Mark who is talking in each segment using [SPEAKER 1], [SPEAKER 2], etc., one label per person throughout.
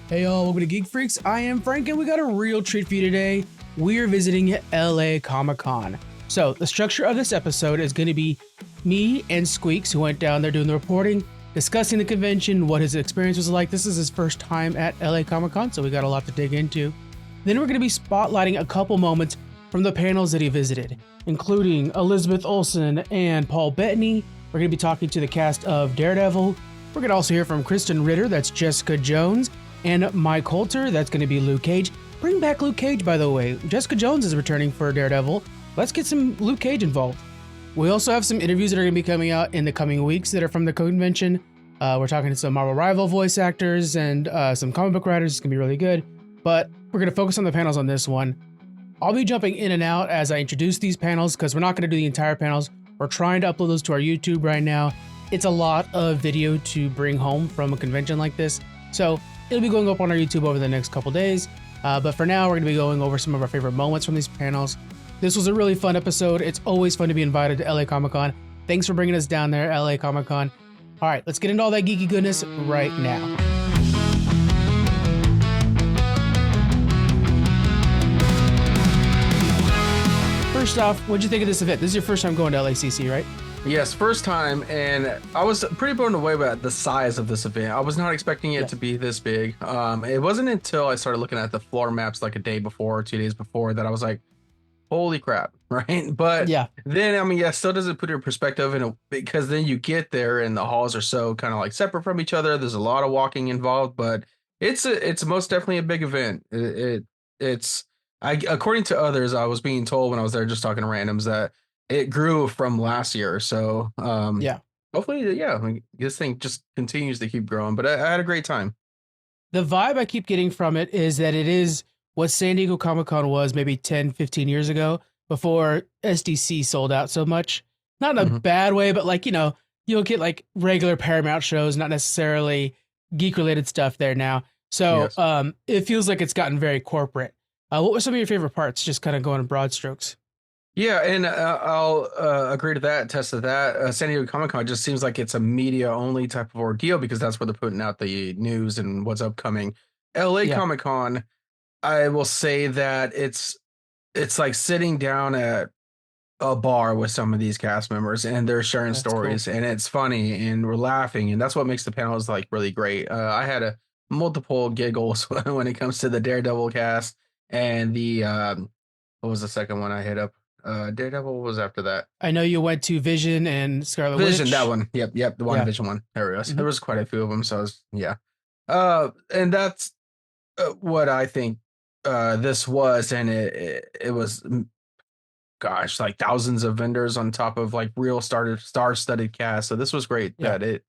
[SPEAKER 1] Hey y'all, welcome to Geek Freaks. I am Frank and we got a real treat for you today. We are visiting LA Comic-Con. So the structure of this episode is going to be me and Squeaks, who went down there doing the reporting, discussing the convention, what his experience was like. This is his first time at LA Comic-Con, so we got a lot to dig into. Then we're going to be spotlighting a couple moments from the panels that he visited, including Elizabeth Olsen and Paul Bettany. We're going to be talking to the cast of Daredevil. We're going to also hear from Krysten Ritter, that's Jessica Jones, and Mike Colter, that's going to be Luke Cage. Bring back Luke Cage, by the way. Jessica Jones is returning for Daredevil. Let's get some Luke Cage involved. We also have some interviews that are going to be coming out in the coming weeks that are from the convention. We're talking to some Marvel Rival voice actors and some comic book writers. It's going to be really good. But we're going to focus on the panels on this one. I'll be jumping in and out as I introduce these panels because we're not going to do the entire panels. We're trying to upload those to our YouTube right now. It's a lot of video to bring home from a convention like this. So it'll be going up on our YouTube over the next couple days. But for now, we're going to be going over some of our favorite moments from these panels. This was a really fun episode. It's always fun to be invited to LA Comic-Con. Thanks for bringing us down there, LA Comic-Con. All right, let's get into all that geeky goodness right now. First off, what'd you think of this event? This is your first time going to LACC, right?
[SPEAKER 2] Yes, first time, and I was pretty blown away by the size of this event. I was not expecting it to be this big. It wasn't until I started looking at the floor maps like a day before, 2 days before, that I was like, holy crap, right? But then, I mean, yeah, still doesn't put it in perspective, because then you get there and the halls are so kind of like separate from each other. There's a lot of walking involved, but it's most definitely a big event. According to others, I was being told when I was there just talking to randoms that it grew from last year. So hopefully, I mean, this thing just continues to keep growing. But I had a great time.
[SPEAKER 1] The vibe I keep getting from it is that it is what San Diego Comic-Con was maybe 10, 15 years ago before SDC sold out so much. Not in a bad way, but like, you'll get like regular Paramount shows, not necessarily geek-related stuff there now. So it feels like it's gotten very corporate. What were some of your favorite parts, just kind of going in broad strokes?
[SPEAKER 2] Yeah, and I'll agree to that, attest to that. San Diego Comic-Con just seems like it's a media-only type of ordeal because that's where they're putting out the news and what's upcoming. LA Comic-Con, I will say that it's like sitting down at a bar with some of these cast members and they're sharing stories, and it's funny and we're laughing, and that's what makes the panels like really great. I had multiple giggles when it comes to the Daredevil cast and the what was the second one I hit up? Daredevil was after that.
[SPEAKER 1] I know you went to Vision and Scarlet
[SPEAKER 2] Vision,
[SPEAKER 1] Witch.
[SPEAKER 2] that one. Yep, the WandaVision one. There it was. There was quite a few of them, so and that's what I think this was, and it was, gosh, like thousands of vendors on top of like real star-studded cast. So this was great that it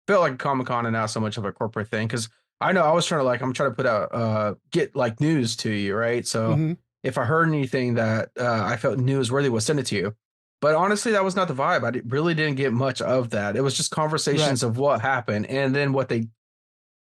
[SPEAKER 2] felt like a Comic-Con and not so much of a corporate thing, because I know I was trying to I'm trying to put out get like news to you, right? So if I heard anything that I felt newsworthy, would send it to you. But honestly, that was not the vibe. I really didn't get much of that. It was just conversations of what happened, and then what they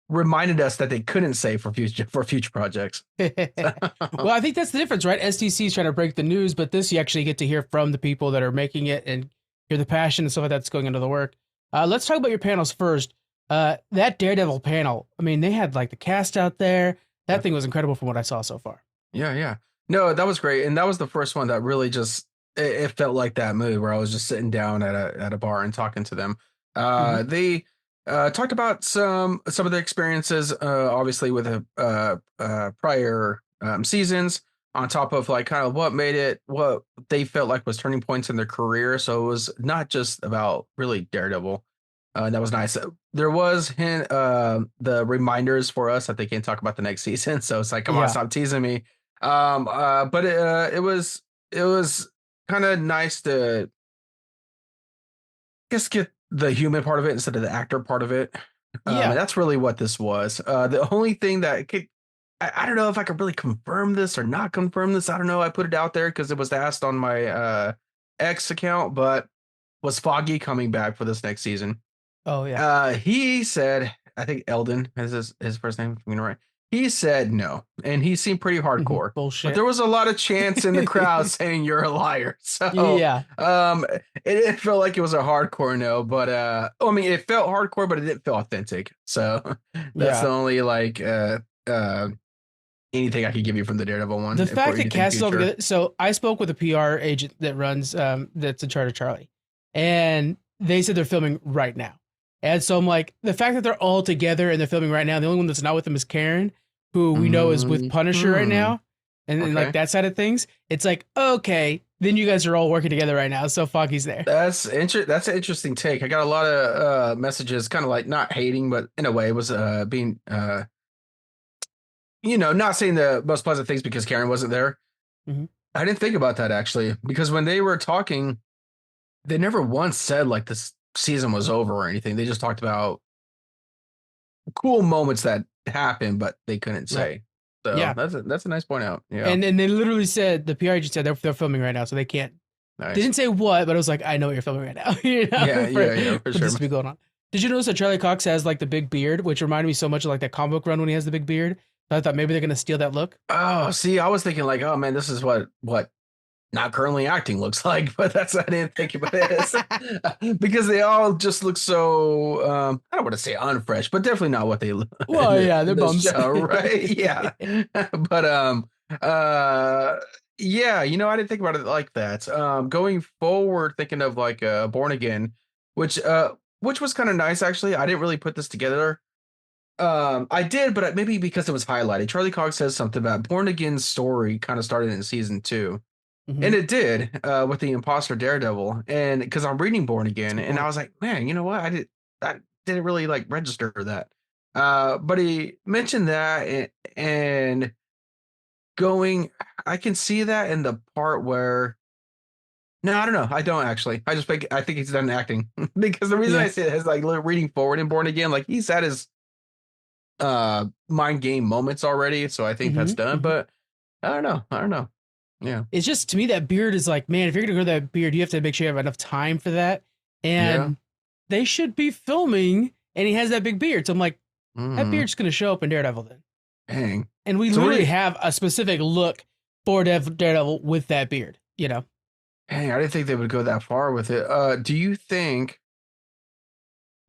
[SPEAKER 2] reminded us that they couldn't say for future projects.
[SPEAKER 1] Well, I think that's the difference, right? SDC is trying to break the news, but this you actually get to hear from the people that are making it and hear the passion and stuff like that's going into the work. Let's talk about your panels first. That Daredevil panel, I mean, they had like the cast out there. That thing was incredible from what I saw so far.
[SPEAKER 2] Yeah. No, that was great. And that was the first one that really just, it felt like that mood where I was just sitting down at a bar and talking to them. They talked about some of the experiences, obviously with prior seasons, on top of like kind of what they felt like was turning points in their career. So it was not just about really Daredevil. That was nice. There was the reminders for us that they can't talk about the next season. So it's like, come on, stop teasing me. But it was kind of nice to just get the human part of it instead of the actor part of it. And that's really what this was. The only thing that I don't know if I could really confirm this or not confirm this. I don't know. I put it out there because it was asked on my X account, but was Foggy coming back for this next season?
[SPEAKER 1] Oh yeah.
[SPEAKER 2] He said, I think Eldon is his first name. Right. He said no, and he seemed pretty hardcore.
[SPEAKER 1] Bullshit.
[SPEAKER 2] But there was a lot of chants in the crowd saying you're a liar. So it felt like it was a hardcore no, but I mean, it felt hardcore, but it didn't feel authentic. So that's the only anything I could give you from the Daredevil one.
[SPEAKER 1] The
[SPEAKER 2] for
[SPEAKER 1] fact that
[SPEAKER 2] anything
[SPEAKER 1] cast is all
[SPEAKER 2] future.
[SPEAKER 1] together. So I spoke with a PR agent that runs that's in charge of Charlie, and they said they're filming right now. And so I'm like, the fact that they're all together and they're filming right now, the only one that's not with them is Karen, who we know is with Punisher right now, and like
[SPEAKER 2] Okay.
[SPEAKER 1] that side of things. It's like, okay, then you guys are all working together right now, so Foggy's there.
[SPEAKER 2] That's That's an interesting take. I got a lot of messages, kind of like not hating, but in a way, it was being not saying the most pleasant things because Karen wasn't there.
[SPEAKER 1] Mhm.
[SPEAKER 2] I didn't think about that actually, because when they were talking, they never once said like this season was over or anything. They just talked about cool moments that happened, but they couldn't say.
[SPEAKER 1] Right.
[SPEAKER 2] So
[SPEAKER 1] Yeah.
[SPEAKER 2] that's a nice point out. Yeah.
[SPEAKER 1] And then they literally said, the PR agent said they're filming right now, so they can't.
[SPEAKER 2] Nice.
[SPEAKER 1] They didn't say what, but I was like, I know what you're filming right now.
[SPEAKER 2] Yeah, for
[SPEAKER 1] for
[SPEAKER 2] sure.
[SPEAKER 1] this to be going on. Did you notice that Charlie Cox has like the big beard, which reminded me so much of like that comic book run when he has the big beard? So I thought maybe they're gonna steal that look.
[SPEAKER 2] Oh, see, I was thinking like, oh man, this is what not currently acting looks like, but I didn't think about it because they all just look so I don't want to say unfresh, but definitely not what they look.
[SPEAKER 1] Well, yeah, they're bums,
[SPEAKER 2] show, right? Yeah, but yeah, I didn't think about it like that. Going forward, thinking of like Born Again, which was kind of nice actually. I didn't really put this together. I did, but maybe because it was highlighted. Charlie Cox says something about Born Again's story kind of started in season 2.
[SPEAKER 1] Mhm.
[SPEAKER 2] And it did with the imposter Daredevil, and because I'm reading Born Again, and I was like, man, you know what? I didn't really like register that. But he mentioned that, and going, I can see that in the part where. No, I don't know. I don't actually. I think he's done acting because the reason
[SPEAKER 1] Yeah.
[SPEAKER 2] I say it is like reading forward in Born Again, like he's had his mind game moments already, so I think that's done. But I don't know. Yeah.
[SPEAKER 1] It's just, to me, that beard is like, man, if you're gonna grow that beard, you have to make sure you have enough time for that. And they should be filming, and he has that big beard. So I'm like, that beard's gonna show up in Daredevil then.
[SPEAKER 2] Dang.
[SPEAKER 1] And we literally have a specific look for Daredevil with that beard,
[SPEAKER 2] Dang, I didn't think they would go that far with it. Do you think?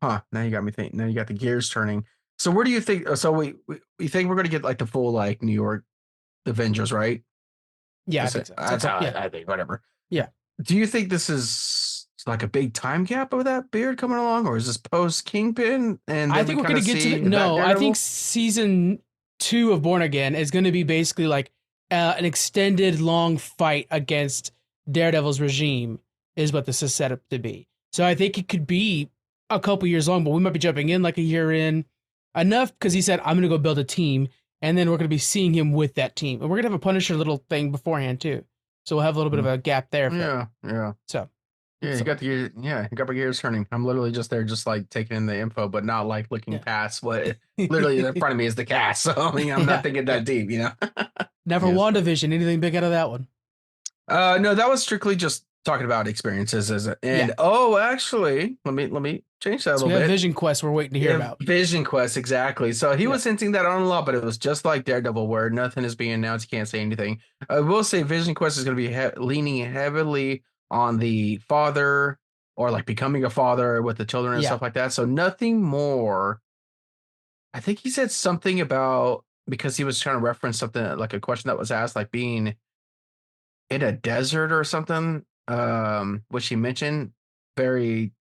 [SPEAKER 2] Now you got me thinking. Now you got the gears turning. So where do you think? So we think we're gonna get like the full like New York Avengers, right?
[SPEAKER 1] Yeah, I think so.
[SPEAKER 2] That's how I think. Whatever.
[SPEAKER 1] Yeah.
[SPEAKER 2] Do you think this is like a big time gap of that beard coming along, or is this post Kingpin? And
[SPEAKER 1] I think we're gonna get to no. I think season 2 of Born Again is gonna be basically like an extended long fight against Daredevil's regime is what this is set up to be. So I think it could be a couple years long, but we might be jumping in like a year in enough because he said, I'm going to go build a team. And then we're going to be seeing him with that team. And we're going to have a Punisher little thing beforehand too. So we'll have a little bit of a gap there.
[SPEAKER 2] Yeah.
[SPEAKER 1] So.
[SPEAKER 2] Yeah, you got you got my gears turning. I'm literally just there, just like taking in the info, but not like looking past what literally in front of me is the cast. So I mean, I'm not thinking that deep,
[SPEAKER 1] Now for WandaVision, anything big out of that one?
[SPEAKER 2] No, that was strictly just talking about experiences, actually, let me change that a little bit.
[SPEAKER 1] Vision Quest, we're waiting to hear about.
[SPEAKER 2] Vision Quest, exactly. So he was hinting that on a lot, but it was just like Daredevil, where nothing is being announced. You can't say anything. I will say Vision Quest is going to be leaning heavily on the father, or like becoming a father with the children and stuff like that. So nothing more. I think he said something about, because he was trying to reference something like a question that was asked, like being in a desert or something, which he mentioned very,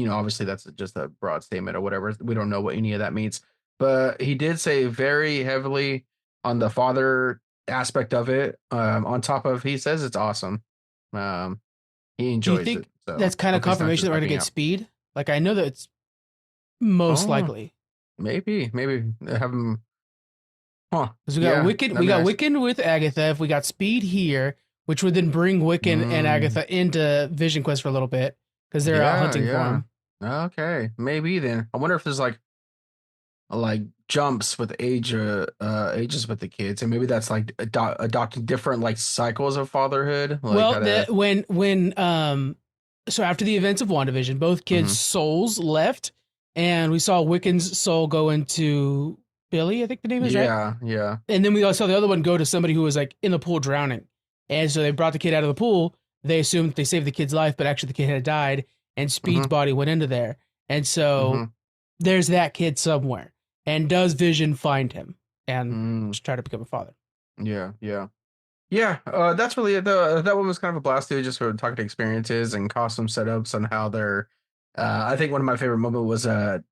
[SPEAKER 2] obviously that's just a broad statement or whatever. We don't know what any of that means, but he did say very heavily on the father aspect of it. On top of, he says it's awesome. He enjoys it. So
[SPEAKER 1] that's kind of confirmation that we're going to get Speed? Like, I know that it's most likely.
[SPEAKER 2] Maybe have him. Huh.
[SPEAKER 1] Because we got Wiccan with Agatha. If we got Speed here, which would then bring Wiccan and Agatha into Vision Quest for a little bit, because they're out hunting for him.
[SPEAKER 2] Okay, maybe then. I wonder if there's like jumps with ages with the kids, and maybe that's like adopting different like cycles of fatherhood. Like
[SPEAKER 1] so after the events of WandaVision, both kids' souls left, and we saw Wiccan's soul go into Billy, I think the name is, right?
[SPEAKER 2] Yeah.
[SPEAKER 1] And then we saw the other one go to somebody who was like in the pool drowning. And so they brought the kid out of the pool. They assumed they saved the kid's life, but actually the kid had died, and Speed's body went into there. And so there's that kid somewhere. And does Vision find him? and try to become a father.
[SPEAKER 2] Yeah. That's really it. That one was kind of a blast too, just for talking to experiences and costume setups and how they're. I think one of my favorite moments was oh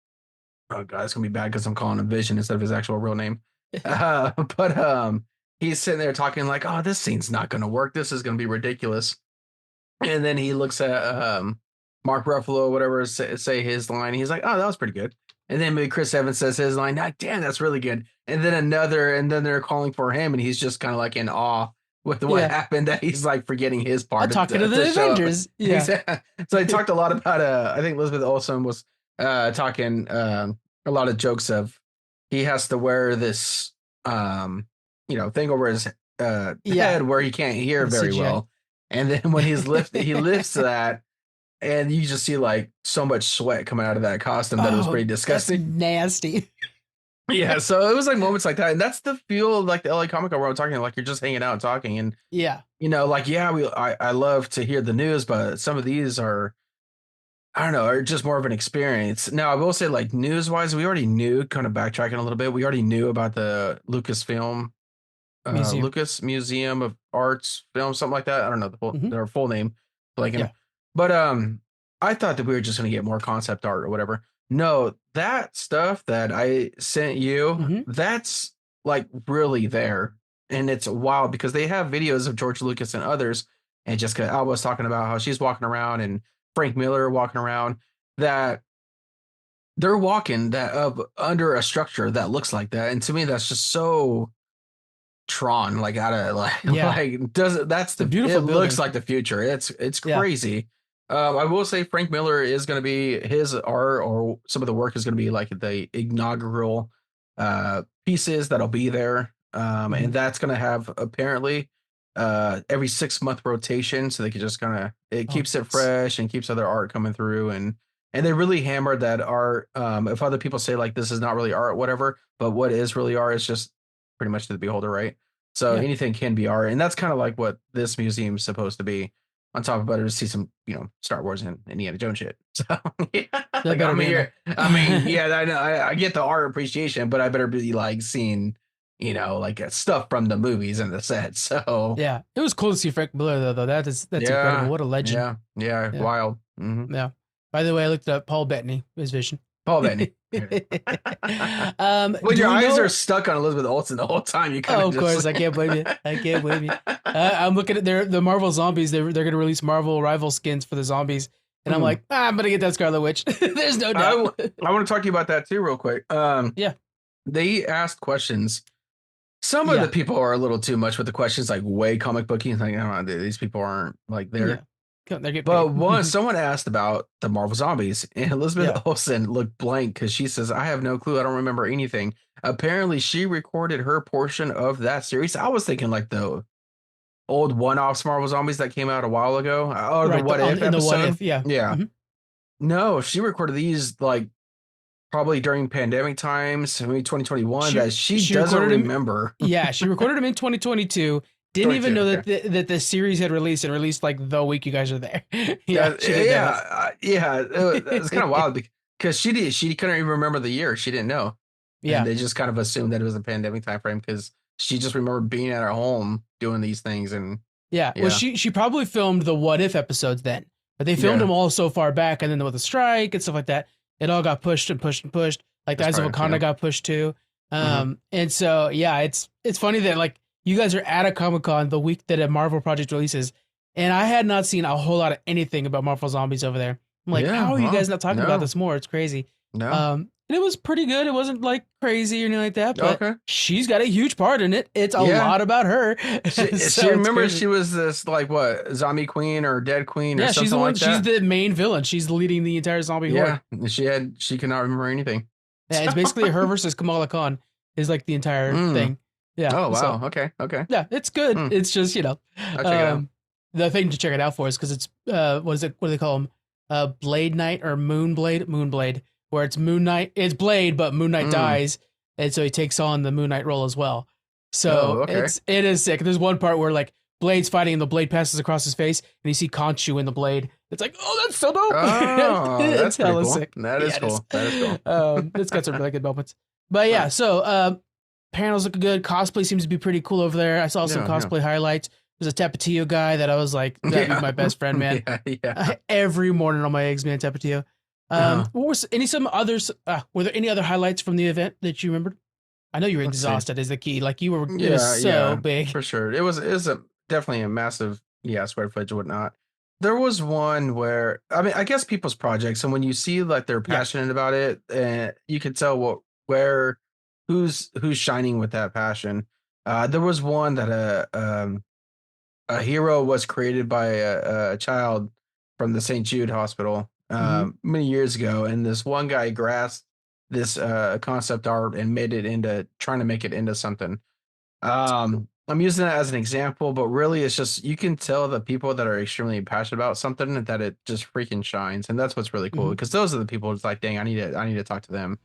[SPEAKER 2] god, it's gonna be bad because I'm calling him Vision instead of his actual real name. But he's sitting there talking like, "Oh, this scene's not gonna work. This is gonna be ridiculous." And then he looks at Mark Ruffalo, whatever, say his line. He's like, "Oh, that was pretty good." And then maybe Chris Evans says his line. Ah, damn, that's really good. And then and then they're calling for him, and he's just kind of like in awe with what happened. That he's like forgetting his part.
[SPEAKER 1] I'm talking to the Avengers. Yeah.
[SPEAKER 2] So I talked a lot about. I think Elizabeth Olsen was talking a lot of jokes of he has to wear this thing over his head where he can't hear very well. And then when he lifts that, and you just see like so much sweat coming out of that costume that it was pretty disgusting.
[SPEAKER 1] That's nasty.
[SPEAKER 2] Yeah, so it was like moments like that, and that's the feel of like the LA Comic Con where I'm talking like you're just hanging out and talking, and I love to hear the news, but some of these are, I don't know, are just more of an experience. Now I will say like news wise, we already knew, kind of backtracking a little bit, we already knew about the Lucasfilm. Lucas Museum of Arts Film, something like that. I don't know their full name, but I thought that we were just going to get more concept art or whatever. No, that stuff that I sent you, that's like really there, and it's wild because they have videos of George Lucas and others, and Jessica Alba was talking about how she's walking around and Frank Miller walking around, that they're walking that under a structure that looks like that, and to me that's just so Tron, like out of that's the beautiful. It building. Looks like the future. It's crazy. I will say Frank Miller is going to be his art, or some of the work is going to be like the inaugural pieces that'll be there, and that's going to have apparently every 6-month rotation, so they could just kind of keeps it fresh and keeps other art coming through, and they really hammered that art. If other people say like this is not really art, whatever, but what is really art is just pretty much to the beholder, right? So anything can be art, and that's kind of like what this museum is supposed to be. On top of it, to see some, Star Wars and Indiana Jones shit. So like, I'm here. I mean, I know I get the art appreciation, but I better be like seeing, like stuff from the movies and the set. So
[SPEAKER 1] yeah, it was cool to see Frank Miller though. That's incredible. What a legend.
[SPEAKER 2] Yeah. Wild. Mm-hmm.
[SPEAKER 1] Yeah. By the way, I looked up Paul Bettany, his Vision.
[SPEAKER 2] Paul Bettany. When your eyes are stuck on Elizabeth Olsen the whole time, you kind
[SPEAKER 1] of course, I can't blame you. I'm looking at the Marvel zombies. They're going to release Marvel rival skins for the zombies, and I'm like, I'm going to get that Scarlet Witch. There's no doubt.
[SPEAKER 2] I want to talk to you about that too, real quick. They asked questions. Some of the people are a little too much with the questions, like way comic booky. Like, I don't know, these people aren't like there. Yeah. But someone asked about the Marvel zombies, and Elizabeth Olsen looked blank because she says, I have no clue. I don't remember anything. Apparently, she recorded her portion of that series. I was thinking like the old one-offs Marvel zombies that came out a while ago. Or the What If episode. The What If, yeah. Mm-hmm. No, she recorded these like probably during pandemic times, maybe 2021, that she doesn't remember.
[SPEAKER 1] She recorded them in 2022. Didn't even know that the series had released like the week you guys are there.
[SPEAKER 2] It's kind of wild because she couldn't even remember the year. She didn't know. Yeah, and they just kind of assumed that it was a pandemic time frame because she just remembered being at her home doing these things. And
[SPEAKER 1] well, she probably filmed the What If episodes then, but they filmed them all so far back, and then with the strike and stuff like that, it all got pushed and pushed and pushed. Like the Eyes of Wakanda got pushed too. And so it's funny that like. You guys are at a Comic-Con the week that a Marvel project releases, and I had not seen a whole lot of anything about Marvel Zombies over there. I'm like, how are you guys not talking about this more? It's crazy. No. And it was pretty good. It wasn't like crazy or anything like that, but she's got a huge part in it. It's a lot about her.
[SPEAKER 2] She remembers she was this like what zombie queen or dead queen or something like that.
[SPEAKER 1] She's the main villain. She's leading the entire zombie horde.
[SPEAKER 2] She cannot remember anything.
[SPEAKER 1] Yeah, it's basically her versus Kamala Khan is like the entire thing. Yeah.
[SPEAKER 2] Oh wow. So, okay.
[SPEAKER 1] Yeah, it's good. It's just I'll check it out. The thing to check it out for is because it's what do they call them? Blade Knight or Moonblade, where it's Moon Knight. It's Blade, but Moon Knight dies, and so he takes on the Moon Knight role as well. So it is sick. There's one part where like Blade's fighting, and the blade passes across his face, and you see Khonshu in the blade. It's like, oh, that's so dope.
[SPEAKER 2] Oh, that's hella cool. Sick. That is cool. That is cool.
[SPEAKER 1] It's got some really good moments. But yeah, so. panels look good. Cosplay seems to be pretty cool over there. I saw some cosplay highlights. There's a Tapatio guy that I was like, that'd be my best friend, man. Every morning on my eggs, man, Tapatio. What was some others? Were there any other highlights from the event that you remembered? I know you were exhausted as the key. Like you were, it was so big.
[SPEAKER 2] For sure. It was definitely a massive, square footage and whatnot. There was one where, I mean, I guess people's projects, and when you see like they're passionate about it, you can tell who's shining with that passion. There was one that a hero was created by a child from the St. Jude Hospital many years ago, and this one guy grasped this concept art and trying to make it into something. I'm using that as an example, but really it's just, you can tell the people that are extremely passionate about something that it just freaking shines. And that's what's really cool, because those are the people it's like, dang, I need to talk to them.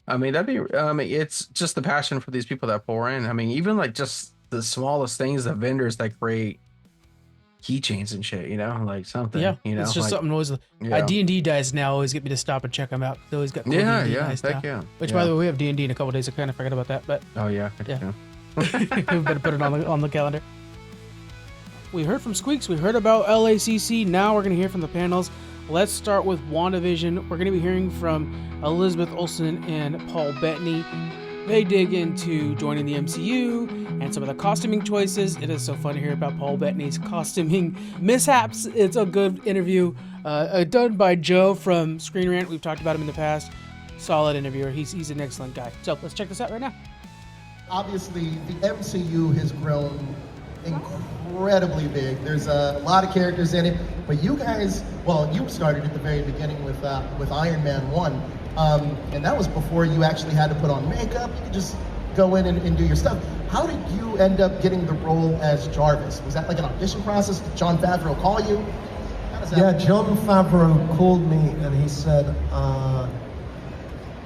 [SPEAKER 2] I mean, it's just the passion for these people that pour in. I mean, even like just the smallest things, the vendors that create keychains and shit, like something,
[SPEAKER 1] it's just something always. D&D guys now always get me to stop and check them out. They always got cool D&D guys now. Which, by the way, we have D&D in a couple days. I kind of forgot about that, but we better put it on the calendar. We heard from Squeaks. We heard about LACC. Now we're going to hear from the panels. Let's start with WandaVision. We're going to be hearing from Elizabeth Olsen and Paul Bettany. They dig into joining the MCU and some of the costuming choices. It is so fun to hear about Paul Bettany's costuming mishaps. It's a good interview done by Joe from Screen Rant. We've talked about him in the past. Solid interviewer. He's an excellent guy. So let's check this out right now.
[SPEAKER 3] Obviously, the MCU has grown incredibly big. There's a lot of characters in it, but you guys, you started at the very beginning with Iron Man 1, and that was before you actually had to put on makeup. You could just go in and do your stuff. How did you end up getting the role as Jarvis? Was that like an audition process? Did Jon Favreau call you?
[SPEAKER 4] Yeah, Jon Favreau called me and he said,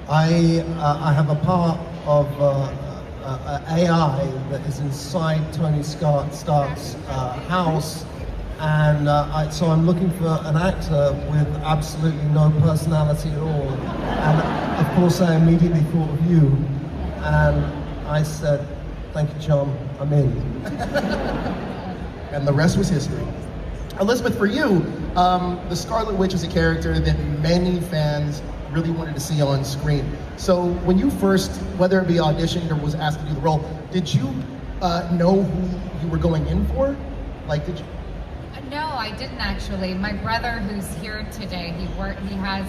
[SPEAKER 4] I have a part of AI that is inside Tony Stark's house, and so I'm looking for an actor with absolutely no personality at all. And of course, I immediately thought of you, and I said, "Thank you, John. I'm in."
[SPEAKER 3] And the rest was history. Elizabeth, for you, the Scarlet Witch is a character that many fans really wanted to see on screen. So when you first, whether it be auditioned or was asked to do the role, did you know who you were going in for? Like, did you?
[SPEAKER 5] No, I didn't actually. My brother, who's here today, he has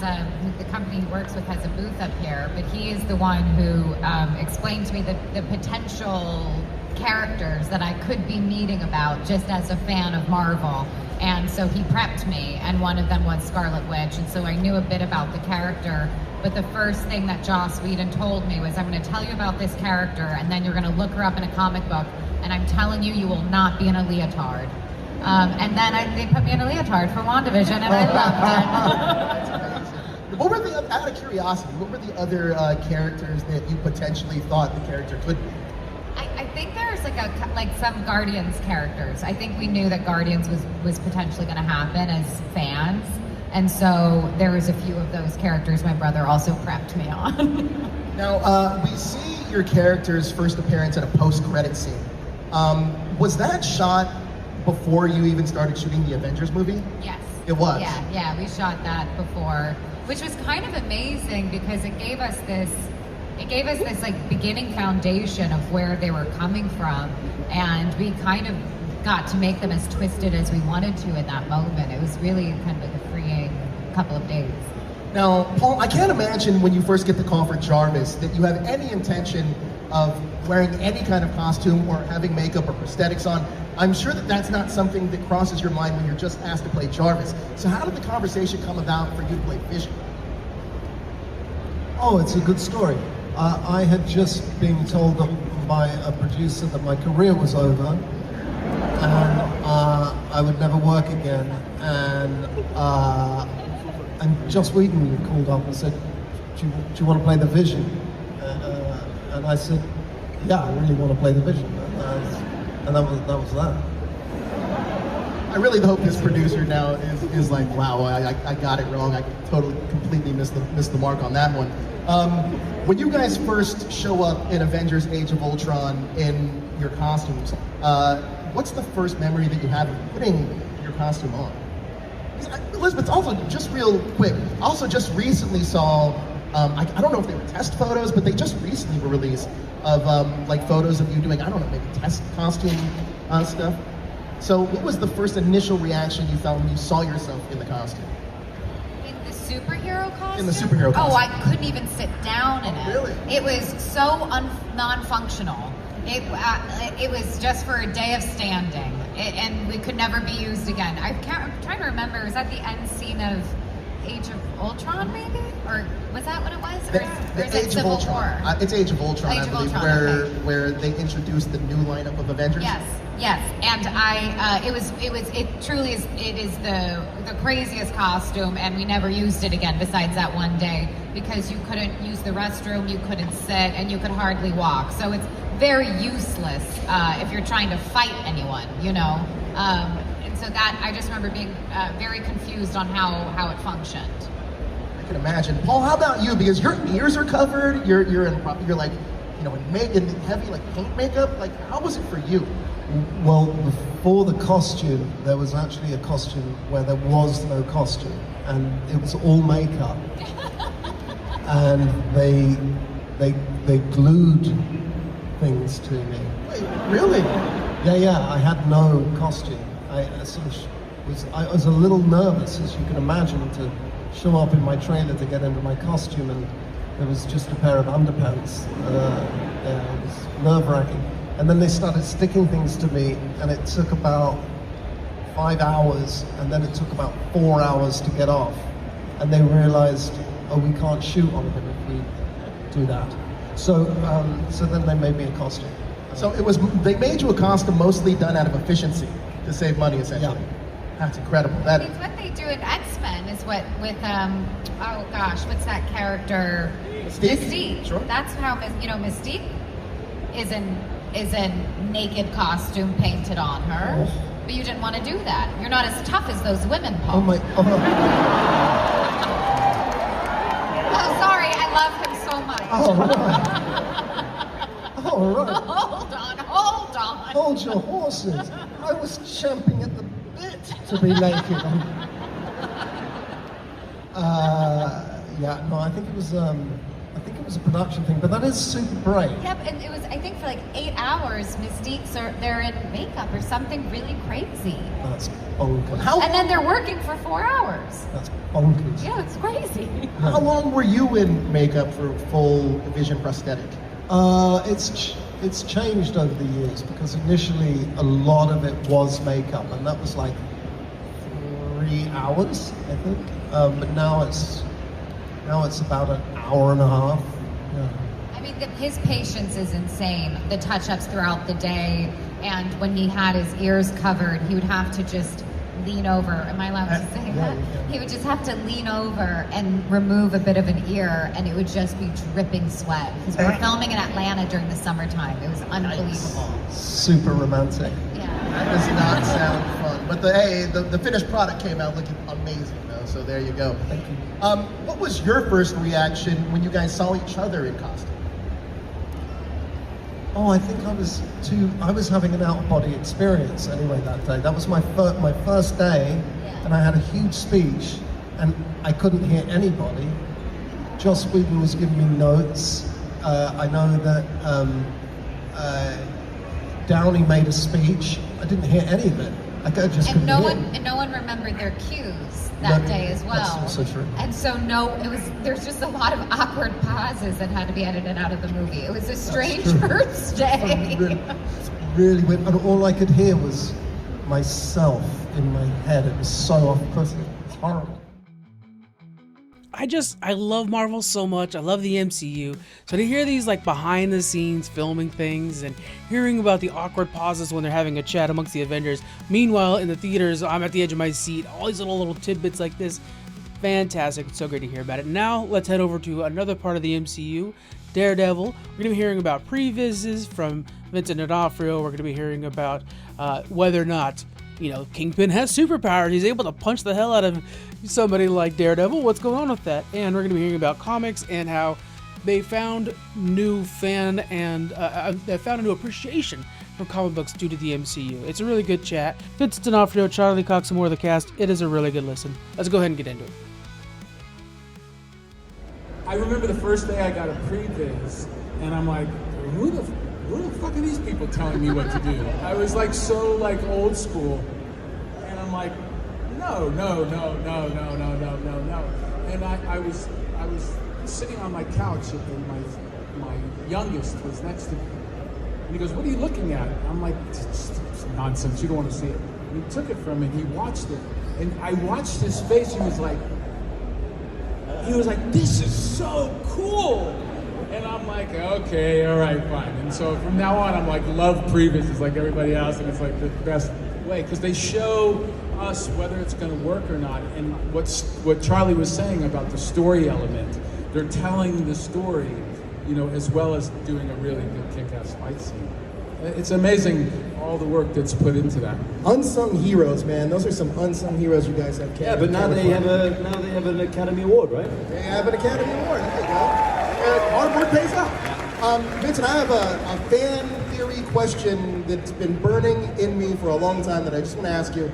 [SPEAKER 5] the company he works with has a booth up here, but he is the one who explained to me the potential characters that I could be meeting about just as a fan of Marvel. And so he prepped me, and one of them was Scarlet Witch, and so I knew a bit about the character. But the first thing that Joss Whedon told me was, I'm going to tell you about this character, and then you're going to look her up in a comic book, and I'm telling you, you will not be in a leotard. And then they put me in a leotard for WandaVision, and I loved it.
[SPEAKER 3] What were out of curiosity, what were the other characters that you potentially thought the character could be?
[SPEAKER 5] I think there's like some Guardians characters. I think we knew that Guardians was potentially going to happen as fans, and so there was a few of those characters my brother also prepped me on.
[SPEAKER 3] Now, we see your character's first appearance at a post-credit scene. Was that shot before you even started shooting the Avengers movie?
[SPEAKER 5] Yes.
[SPEAKER 3] It was?
[SPEAKER 5] Yeah, we shot that before, which was kind of amazing because it gave us this like beginning foundation of where they were coming from, and we kind of got to make them as twisted as we wanted to in that moment. It was really kind of like a freeing couple of days.
[SPEAKER 3] Now, Paul, I can't imagine when you first get the call for Jarvis that you have any intention of wearing any kind of costume or having makeup or prosthetics on. I'm sure that that's not something that crosses your mind when you're just asked to play Jarvis. So how did the conversation come about for you to play Vision?
[SPEAKER 4] Oh, it's a good story. I had just been told by a producer that my career was over and I would never work again. And Joss Whedon called up and said, do you want to play the Vision? And I said, yeah, I really want to play the Vision. And that was that.
[SPEAKER 3] I really hope this producer now is like, wow, I got it wrong. I totally, completely missed the mark on that one. When you guys first show up in Avengers Age of Ultron in your costumes, what's the first memory that you have of putting your costume on? Elizabeth, also, just real quick, also just recently saw, I don't know if they were test photos, but they just recently were released of like photos of you doing, I don't know, maybe test costume stuff. So what was the first initial reaction you felt when you saw yourself in the costume?
[SPEAKER 5] In the superhero costume?
[SPEAKER 3] In the superhero costume.
[SPEAKER 5] Oh, I couldn't even sit down in it.
[SPEAKER 3] Really?
[SPEAKER 5] It was so non-functional. It was just for a day of standing, and we could never be used again. I'm trying to remember, was that the end scene of Age of Ultron, maybe? Or was that what it was? Or is it Civil War?
[SPEAKER 3] It's Age of Ultron,
[SPEAKER 5] Age
[SPEAKER 3] I
[SPEAKER 5] of
[SPEAKER 3] believe,
[SPEAKER 5] Ultron,
[SPEAKER 3] where they introduced the new lineup of Avengers.
[SPEAKER 5] Yes, and it truly is the craziest costume, and we never used it again besides that one day, because you couldn't use the restroom, you couldn't sit, and you could hardly walk. So it's very useless if you're trying to fight anyone, you know. And so that, I just remember being very confused on how it functioned.
[SPEAKER 3] I can imagine. Paul, how about you? Because your ears are covered. You're like, you know, in heavy like paint makeup. Like, how was it for you?
[SPEAKER 4] Well, before the costume, there was actually a costume where there was no costume, and it was all makeup. And they glued things to me.
[SPEAKER 3] Wait, really?
[SPEAKER 4] Yeah, I had no costume. I was a little nervous, as you can imagine, to show up in my trailer to get into my costume, and there was just a pair of underpants. It was nerve-wracking. And then they started sticking things to me, and it took about 5 hours, and then it took about 4 hours to get off. And they realized, oh, we can't shoot on him if we do that. So then they made me a costume.
[SPEAKER 3] So they made you a costume mostly done out of efficiency to save money, essentially.
[SPEAKER 4] Yeah.
[SPEAKER 3] That's incredible.
[SPEAKER 5] It's what they do in X-Men is what with oh gosh, what's that character? Mystique.
[SPEAKER 3] Sure.
[SPEAKER 5] That's how Mystique is in naked costume painted on her. But you didn't want to do that. You're not as tough as those women, Paul. Oh, sorry, I love him so much.
[SPEAKER 4] Oh, right. Oh, right.
[SPEAKER 5] Hold on.
[SPEAKER 4] Hold your horses. I was champing at the bit to be naked. I think it was a production thing, but that is super brave.
[SPEAKER 5] Yep, and it was, I think, for like 8 hours, they're in makeup or something really crazy.
[SPEAKER 4] That's bonkers.
[SPEAKER 5] And then they're working for 4 hours.
[SPEAKER 4] That's bonkers.
[SPEAKER 5] Yeah, it's crazy.
[SPEAKER 3] How long were you in makeup for full vision prosthetic?
[SPEAKER 4] It's changed over the years, because initially a lot of it was makeup, and that was like 3 hours, I think. But now it's about an hour and a half. Yeah.
[SPEAKER 5] I mean, his patience is insane. The touch-ups throughout the day, and when he had his ears covered, he would have to just lean over. Am I allowed to say that?
[SPEAKER 4] Yeah.
[SPEAKER 5] He would just have to lean over and remove a bit of an ear, and it would just be dripping sweat. Because we were filming in Atlanta during the summertime. It was unbelievable.
[SPEAKER 4] Super romantic.
[SPEAKER 5] Yeah.
[SPEAKER 3] That does not sound fun. But the finished product came out looking amazing, though. So there you go.
[SPEAKER 4] Thank you.
[SPEAKER 3] What was your first reaction when you guys saw each other in costume?
[SPEAKER 4] Oh, I think I was having an out-of-body experience anyway that day. That was my first day, and I had a huge speech, and I couldn't hear anybody. Joss Whedon was giving me notes. I know that Downey made a speech. I didn't hear any of it. I just couldn't hear.
[SPEAKER 5] And no one remembered their cues that day as well.
[SPEAKER 4] That's also true.
[SPEAKER 5] And so there's just a lot of awkward pauses that had to be edited out of the movie. It was a strange first day.
[SPEAKER 4] It's really weird. And all I could hear was myself in my head. It was so off-putting. It's horrible.
[SPEAKER 1] I love Marvel so much. I love the MCU. So to hear these like behind the scenes filming things and hearing about the awkward pauses when they're having a chat amongst the Avengers. Meanwhile, in the theaters, I'm at the edge of my seat. All these little tidbits like this. Fantastic. It's so great to hear about it. Now let's head over to another part of the MCU, Daredevil. We're going to be hearing about previses from Vincent D'Onofrio. We're going to be hearing about whether or not Kingpin has superpowers. He's able to punch the hell out of somebody like Daredevil. What's going on with that? And we're going to be hearing about comics and how they found new fan and they found a new appreciation for comic books due to the MCU. It's a really good chat. Vince D'Onofrio, Charlie Cox, and more of the cast. It is a really good listen. Let's go ahead and get into it.
[SPEAKER 6] I remember the first day I got a previs, and I'm like, who the fuck are these people telling me what to do? I was like so like old school, and I'm like, no. And I was sitting on my couch, and my youngest was next to me, and he goes, "What are you looking at?" I'm like, "It's nonsense. You don't want to see it." And he took it from me. He watched it, and I watched his face. He was like, "This is so cool." And I'm like, okay, all right, fine. And so from now on, I'm like, love previs like everybody else, and it's like the best way because they show us whether it's going to work or not. And what Charlie was saying about the story element, they're telling the story, as well as doing a really good kick-ass fight scene. It's amazing all the work that's put into that.
[SPEAKER 3] Unsung heroes, man. Those are some unsung heroes you guys have.
[SPEAKER 7] Yeah, but now they have an Academy Award, right?
[SPEAKER 3] They have an Academy Award. There you go. Hard work pays off. Vincent, I have a fan theory question that's been burning in me for a long time that I just want to ask you.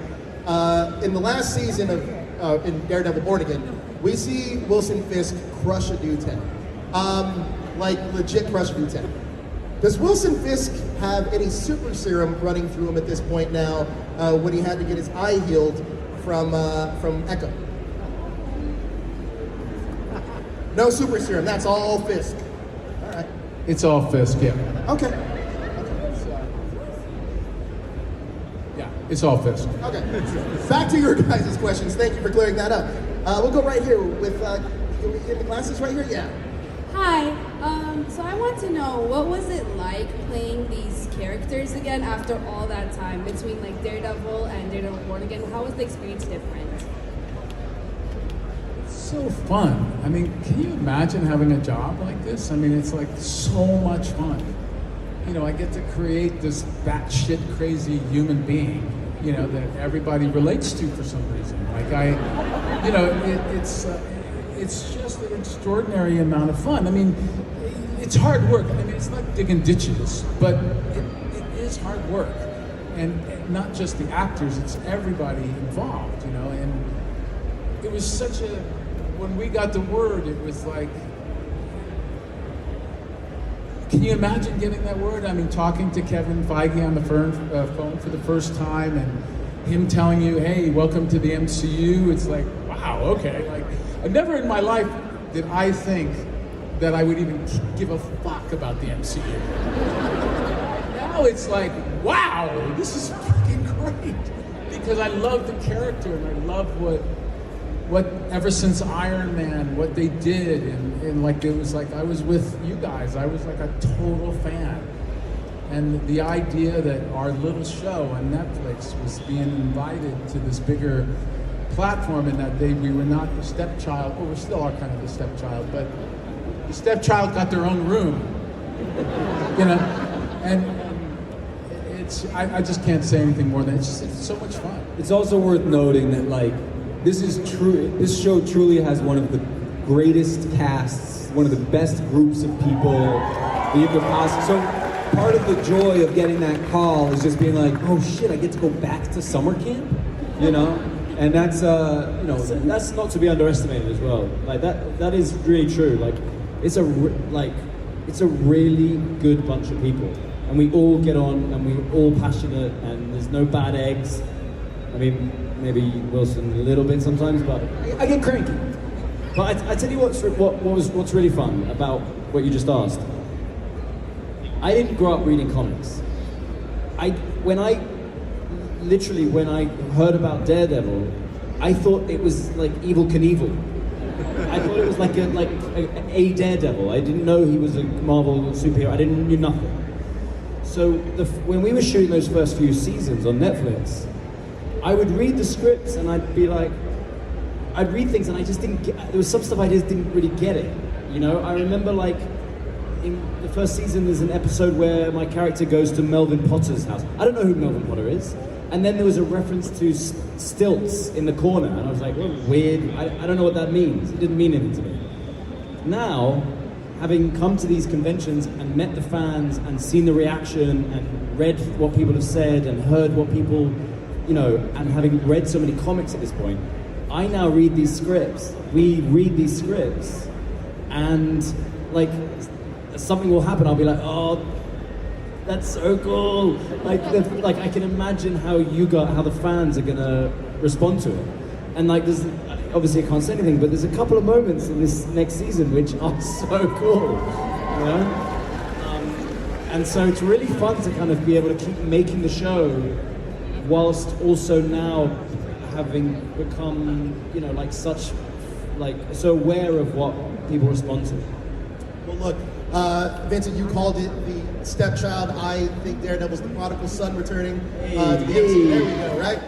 [SPEAKER 3] In the last season of in Daredevil Born Again, we see Wilson Fisk crush a dude's head. Like legit crush a dude's head. Does Wilson Fisk have any super serum running through him at this point now when he had to get his eye healed from Echo? No super serum, that's all Fisk. All right.
[SPEAKER 6] It's all Fisk, yeah.
[SPEAKER 3] Okay.
[SPEAKER 6] Yeah, it's all Fisk.
[SPEAKER 3] Okay. Back to your guys' questions. Thank you for clearing that up. We'll go right here with, in the glasses right here? Yeah.
[SPEAKER 8] Hi, so I want to know, what was it like playing these characters again after all that time between like Daredevil and Daredevil Born Again? How was the experience different?
[SPEAKER 6] It's so fun. I mean, can you imagine having a job like this? I mean, it's like so much fun. I get to create this batshit crazy human being, that everybody relates to for some reason. Like it's just an extraordinary amount of fun. I mean, it's hard work. I mean, it's like digging ditches, but it is hard work. And not just the actors, it's everybody involved, and it was when we got the word, it was like, can you imagine getting that word? I mean, talking to Kevin Feige on the phone for the first time and him telling you, hey, welcome to the MCU. It's like, wow, okay. Like, never in my life did I think that I would even give a fuck about the MCU. Now it's like, wow, this is fucking great. Because I love the character and I love what ever since Iron Man, what they did. And like, it was like, I was with you guys. I was like a total fan. And the idea that our little show on Netflix was being invited to this bigger platform, and that we were not the stepchild. Well, we still are kind of the stepchild, but the stepchild got their own room, and it's I just can't say anything more than it's so much fun.
[SPEAKER 7] It's also worth noting that like this show truly has one of the greatest casts, one of the best groups of people that you could possibly. So part of the joy of getting that call is just being like, oh shit, I get to go back to summer camp, And that's that's not to be underestimated as well. Like that is really true. Like it's a really good bunch of people, and we all get on, and we're all passionate, and there's no bad eggs. I mean, maybe Wilson a little bit sometimes, but I get cranky. But I tell you what's really fun about what you just asked. I didn't grow up reading comics. When I heard about Daredevil, I thought it was like Evel Knievel. I thought it was like a Daredevil. I didn't know he was a Marvel superhero. I didn't know nothing. So when we were shooting those first few seasons on Netflix, I would read the scripts and I'd read things and I just didn't get. There was some stuff I just didn't really get it. I remember like
[SPEAKER 9] in the first season, there's an episode where my character goes to Melvin Potter's house. I don't know who Melvin Potter is. And then there was a reference to stilts in the corner, and I was like, well, weird. I don't know what that means. It didn't mean anything to me. Now, having come to these conventions and met the fans and seen the reaction and read what people have said and heard what people, you know, and having read so many comics at this point, I now read these scripts. We read these scripts, and like something will happen. I'll be like, oh, that's so cool. Like I can imagine how the fans are gonna respond to it. And like there's obviously I can't say anything, but there's a couple of moments in this next season which are so cool, you know? And so it's really fun to kind of be able to keep making the show whilst also now having become, you know, like such, like so aware of what people respond to.
[SPEAKER 3] Well, look, Vincent, you called it the stepchild. I think Daredevil's the prodigal son returning to the MCU. There we go, right?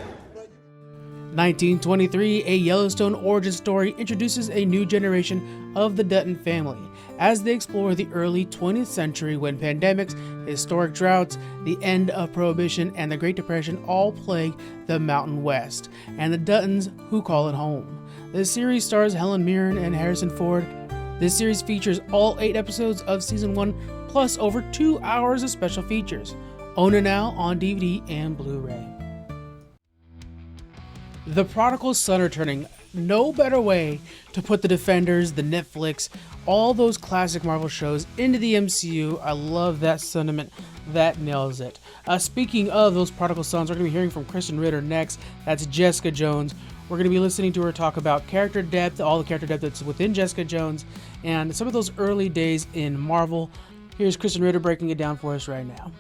[SPEAKER 1] 1923, a Yellowstone origin story introduces a new generation of the Dutton family as they explore the early 20th century when pandemics, historic droughts, the end of Prohibition, and the Great Depression all plague the Mountain West, and the Duttons who call it home. The series stars Helen Mirren and Harrison Ford. This series features all 8 episodes of Season 1, plus over 2 hours of special features. Own it now on DVD and Blu-ray. The Prodigal Son returning. No better way to put the Defenders, the Netflix, all those classic Marvel shows into the MCU. I love that sentiment. That nails it. Speaking of those Prodigal Sons, we're going to be hearing from Krysten Ritter next. That's Jessica Jones. We're going to be listening to her talk about character depth, all the character depth that's within Jessica Jones, and some of those early days in Marvel. Here's Krysten Ritter breaking it down for us right now.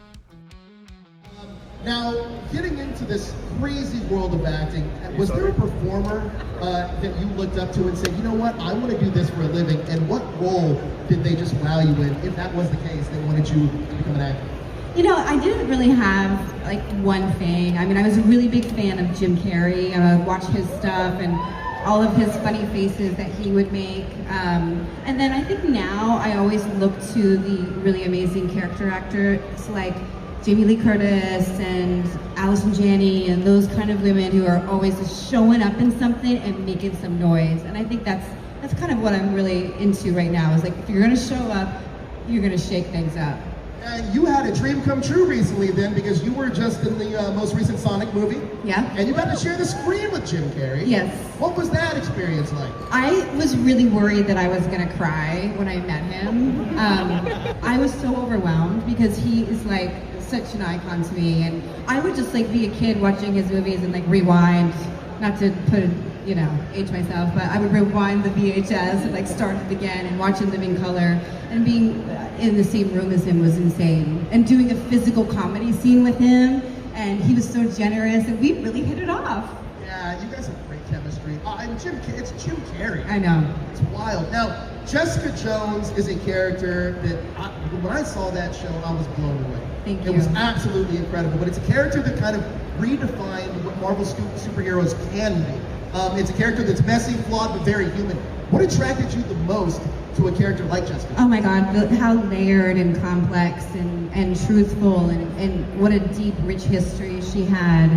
[SPEAKER 3] Now, getting into this crazy world of acting, was there a performer that you looked up to and said, you know what, I want to do this for a living, and what role did they just wow you in? If that was the case, they wanted you to become an actor.
[SPEAKER 10] You know, I didn't really have like one thing. I mean, I was a really big fan of Jim Carrey. I would watch his stuff and all of his funny faces that he would make. And then I think now I always look to the really amazing character actors like Jamie Lee Curtis and Allison Janney and those kind of women who are always just showing up in something and making some noise. And I think that's kind of what I'm really into right now, is like, if you're gonna show up, you're gonna shake things up.
[SPEAKER 3] And you had a dream come true recently then, because you were just in the most recent Sonic movie.
[SPEAKER 10] Yeah.
[SPEAKER 3] And you got to share the screen with Jim Carrey.
[SPEAKER 10] Yes.
[SPEAKER 3] What was that experience like?
[SPEAKER 10] I was really worried that I was gonna cry when I met him. I was so overwhelmed because he is like such an icon to me, and I would just like be a kid watching his movies and like rewind, not to put, you know, age myself, but I would rewind the VHS and like start it again and watch him in color, and being in the same room as him was insane, and doing a physical comedy scene with him, and he was so generous, and we really hit it off.
[SPEAKER 3] Yeah, you guys have great chemistry. And it's Jim Carrey.
[SPEAKER 10] I know.
[SPEAKER 3] It's wild. Now, Jessica Jones is a character that, when I saw that show, I was blown away.
[SPEAKER 10] Thank you.
[SPEAKER 3] It was absolutely incredible, but it's a character that kind of redefined what Marvel superheroes can be. It's a character that's messy, flawed, but very human. What attracted you the most to a character like Jessica?
[SPEAKER 10] Oh my God, how layered and complex and truthful, and what a deep, rich history she had.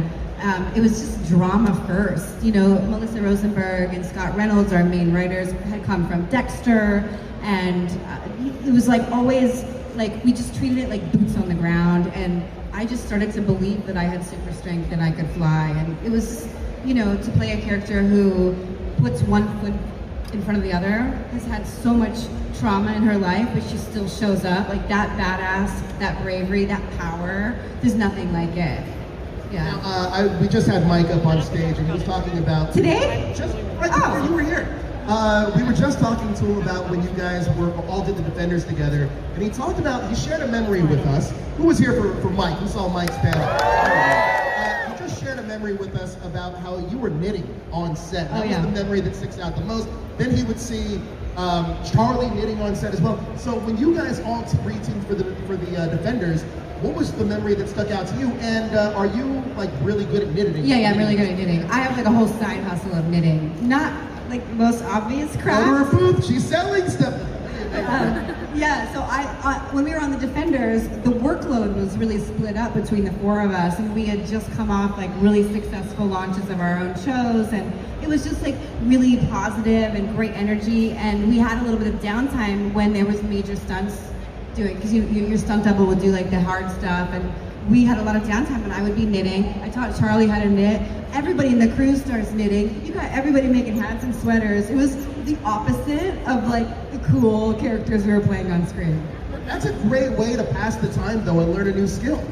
[SPEAKER 10] It was just drama first. You know, Melissa Rosenberg and Scott Reynolds, our main writers, had come from Dexter, and it was like always, like, we just treated it like boots on the ground, and I just started to believe that I had super strength and I could fly. And it was, you know, to play a character who puts one foot in front of the other, has had so much trauma in her life, but she still shows up. Like, that badass, that bravery, that power, there's nothing like it. Yeah.
[SPEAKER 3] Now, we just had Mike up on stage, and he was talking about...
[SPEAKER 10] Today?
[SPEAKER 3] Just right before you were here. We were just talking to him about when you guys all did the Defenders together, and he talked about, he shared a memory with us. Who was here for Mike? Who saw Mike's panel? He just shared a memory with us about how you were knitting on set. That was the memory that sticks out the most. Then he would see Charlie knitting on set as well. So when you guys all re-teamed for the Defenders, what was the memory that stuck out to you? And are you like really good at knitting?
[SPEAKER 10] Yeah, I'm really good at knitting. I have like a whole side hustle of knitting. Not like the most obvious craft.
[SPEAKER 3] Go to her booth, she's selling stuff.
[SPEAKER 10] Yeah, so when we were on the Defenders, the workload was really split up between the four of us, and we had just come off like really successful launches of our own shows, and it was just like really positive and great energy, and we had a little bit of downtime when there was major stunts doing, because your stunt double would do like the hard stuff, and we had a lot of downtime, and I would be knitting. I taught Charlie how to knit. Everybody in the crew starts knitting. You got everybody making hats and sweaters. It was the opposite of like the cool characters we were playing on screen.
[SPEAKER 3] That's a great way to pass the time though and learn a new skill.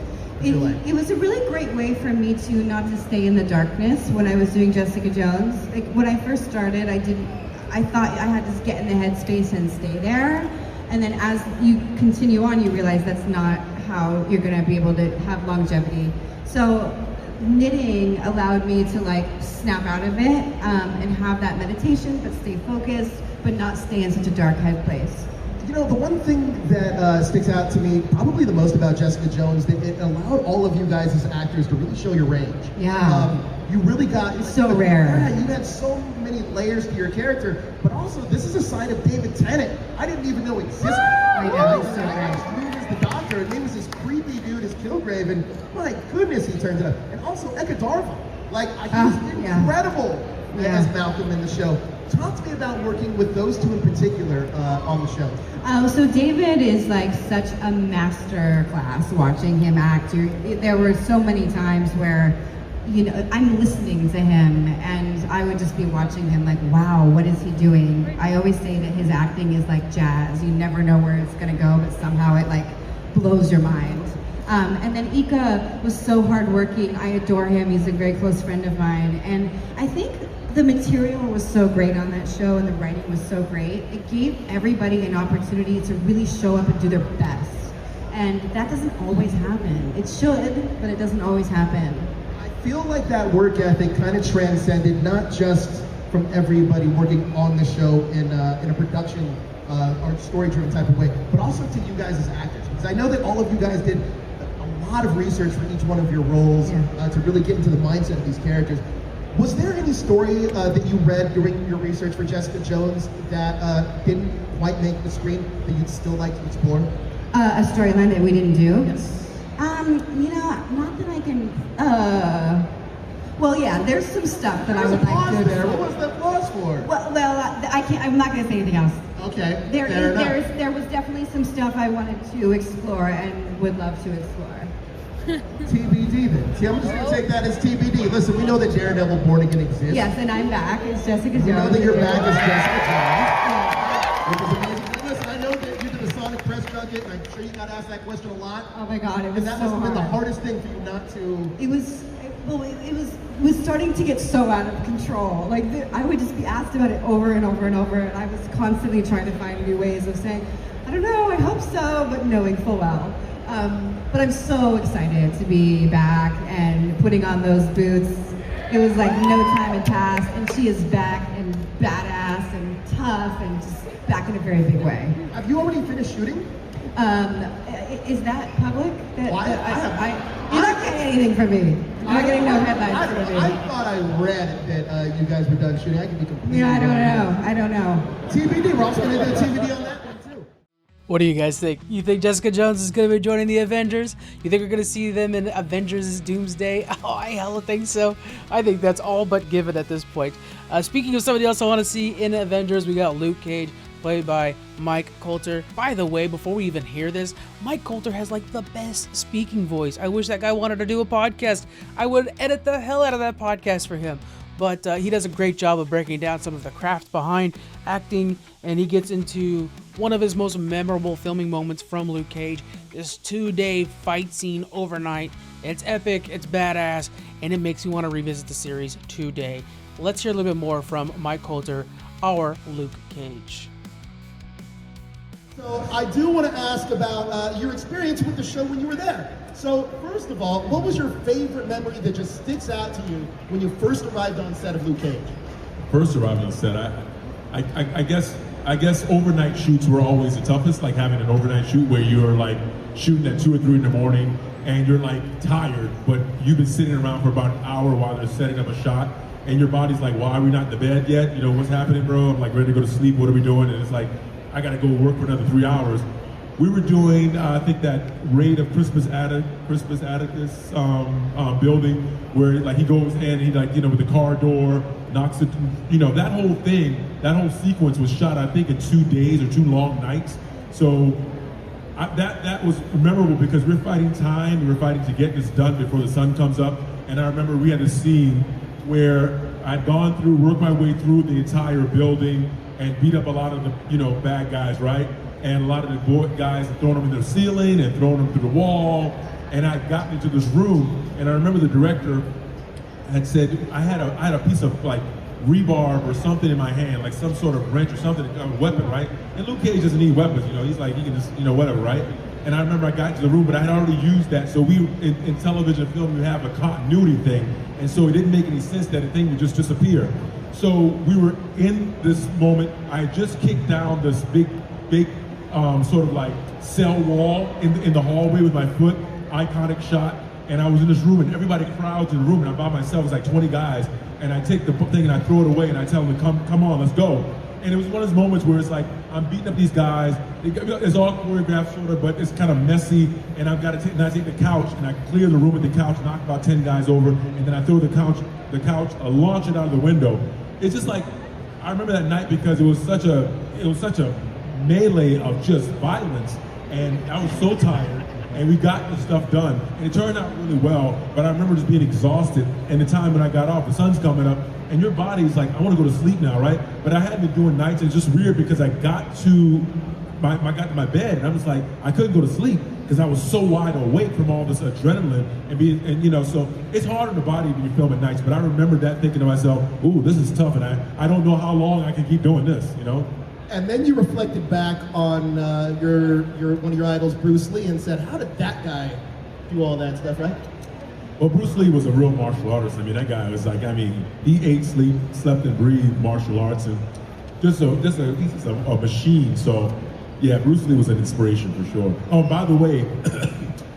[SPEAKER 10] It was a really great way for me to not to stay in the darkness when I was doing Jessica Jones. Like when I first started, I thought I had to get in the headspace and stay there. And then as you continue on, you realize that's not how you're gonna be able to have longevity. So knitting allowed me to like snap out of it and have that meditation, but stay focused, but not stay in such a dark head place.
[SPEAKER 3] You know, the one thing that sticks out to me probably the most about Jessica Jones, that it allowed all of you guys as actors to really show your range.
[SPEAKER 10] Yeah.
[SPEAKER 3] You really got...
[SPEAKER 10] It's so rare.
[SPEAKER 3] Yeah, you had so many layers to your character, but also this is a side of David Tennant I didn't even know existed.
[SPEAKER 10] I know, it's so
[SPEAKER 3] I just knew him as the Doctor, and he was this creepy dude as Kilgrave, and my goodness, he turns it up. And also Eka Darville. Like, he was incredible as Malcolm in the show. Talk to me about working with those two in particular on the show.
[SPEAKER 10] So David is like such a master class watching him act. There were so many times where, you know, I'm listening to him and I would just be watching him like, wow, what is he doing? I always say that his acting is like jazz. You never know where it's gonna go, but somehow it like blows your mind. And then Ika was so hardworking. I adore him. He's a very close friend of mine. And I think the material was so great on that show and the writing was so great. It gave everybody an opportunity to really show up and do their best. And that doesn't always happen. It should, but it doesn't always happen.
[SPEAKER 3] I feel like that work ethic kind of transcended not just from everybody working on the show in a production or story-driven type of way, but also to you guys as actors. Because I know that all of you guys did a lot of research for each one of your roles to really get into the mindset of these characters. Was there any story that you read during your research for Jessica Jones that didn't quite make the screen that you'd still like to explore?
[SPEAKER 10] A storyline that we didn't do?
[SPEAKER 3] Yes.
[SPEAKER 10] You know, not that I can, well, yeah, there's some stuff that I would like to explore.
[SPEAKER 3] What was that pause for?
[SPEAKER 10] Well, I can't, I'm not gonna say anything else.
[SPEAKER 3] Okay,
[SPEAKER 10] There was definitely some stuff I wanted to explore and would love to explore.
[SPEAKER 3] TBD then. See, I'm just going to take that as TBD. Listen, we know that Daredevil Born Again exists.
[SPEAKER 10] Yes, and I'm back as Jessica Jones.
[SPEAKER 3] We know that you're back as Jessica Jones. Which is amazing. Listen, I know that you did the Sonic press junket, and I'm sure you got asked that question a lot.
[SPEAKER 10] Oh my God, it was
[SPEAKER 3] and that
[SPEAKER 10] so
[SPEAKER 3] must have been the
[SPEAKER 10] hard.
[SPEAKER 3] hardest thing for you not to...
[SPEAKER 10] It was starting to get so out of control. Like, I would just be asked about it over and over and over, and I was constantly trying to find new ways of saying, I don't know, I hope so, but knowing full well. But I'm so excited to be back and putting on those boots. It was like no time had passed, and she is back and badass and tough and just back in a very big way.
[SPEAKER 3] Have you already finished shooting?
[SPEAKER 10] Is that public?
[SPEAKER 3] You're
[SPEAKER 10] not getting anything from me. You're not getting no headlines from me.
[SPEAKER 3] I thought I read that you guys were done shooting. I could be completely
[SPEAKER 10] Yeah,
[SPEAKER 3] wrong.
[SPEAKER 10] I don't know.
[SPEAKER 3] TBD, we're also going to do a TBD on that one too.
[SPEAKER 1] What do you guys think? You think Jessica Jones is going to be joining the Avengers? You think we're going to see them in Avengers Doomsday? Oh, I hella think so. I think that's all but given at this point. Speaking of somebody else I want to see in Avengers, we got Luke Cage, played by Mike Colter. By the way, before we even hear this, Mike Colter has like the best speaking voice. I wish that guy wanted to do a podcast. I would edit the hell out of that podcast for him. But he does a great job of breaking down some of the craft behind acting, and he gets into one of his most memorable filming moments from Luke Cage, this 2-day fight scene overnight. It's epic, it's badass, and it makes you want to revisit the series today. Let's hear a little bit more from Mike Colter, our Luke Cage.
[SPEAKER 3] So I do want to ask about your experience with the show when you were there. So first of all, what was your favorite memory that just sticks out to you when you first arrived on set of Luke Cage?
[SPEAKER 11] First arrived on set, I guess overnight shoots were always the toughest. Like having an overnight shoot where you're like shooting at 2 or 3 in the morning and you're like tired, but you've been sitting around for about an hour while they're setting up a shot, and your body's like, "Why are we not in the bed yet? You know, what's happening, bro? I'm like ready to go to sleep. What are we doing?" And it's like, I got to go work for another 3 hours. We were doing, I think that raid of Crispus Atticus building where like he goes in, he like, with the car door, knocks it, that whole thing, that whole sequence was shot, I think in 2 days or 2 long nights. So that was memorable because we're fighting time, we're fighting to get this done before the sun comes up. And I remember we had a scene where I'd gone through, worked my way through the entire building and beat up a lot of the, bad guys, right? And a lot of the guys had thrown them in the ceiling and thrown them through the wall. And I'd gotten into this room, and I remember the director had said, I had a piece of like rebarb or something in my hand, like some sort of wrench or something, a weapon, right? And Luke Cage doesn't need weapons, he's like, he can just, whatever, right? And I remember I got into the room, but I had already used that. So in television and film, you have a continuity thing. And so it didn't make any sense that a thing would just disappear. So we were in this moment, I had just kicked down this big, sort of like cell wall in the hallway with my foot, iconic shot. And I was in this room and everybody crowds in the room and I'm by myself, it's like 20 guys. And I take the thing and I throw it away and I tell them, come on, let's go. And it was one of those moments where it's like, I'm beating up these guys. It's all choreographed sort of, but it's kind of messy. And I've got to take the couch and I clear the room with the couch, knock about 10 guys over. And then I throw the couch, launch it out of the window. It's just like, I remember that night because it was such a melee of just violence. And I was so tired. And we got the stuff done. And it turned out really well, but I remember just being exhausted. And the time when I got off, the sun's coming up, and your body's like, I want to go to sleep now, right? But I had been doing nights, and it's just weird because I got to my bed, and I was like, I couldn't go to sleep because I was so wide awake from all this adrenaline so it's hard on the body when you film at nights, but I remember that thinking to myself, ooh, this is tough, and I don't know how long I can keep doing this,
[SPEAKER 3] And then you reflected back on your one of your idols, Bruce Lee, and said, how did that guy do all that stuff, right?
[SPEAKER 11] Well, Bruce Lee was a real martial artist. I mean, that guy was like, he ate, slept, and breathed martial arts, and he's a machine. So, yeah, Bruce Lee was an inspiration for sure. Oh, by the way,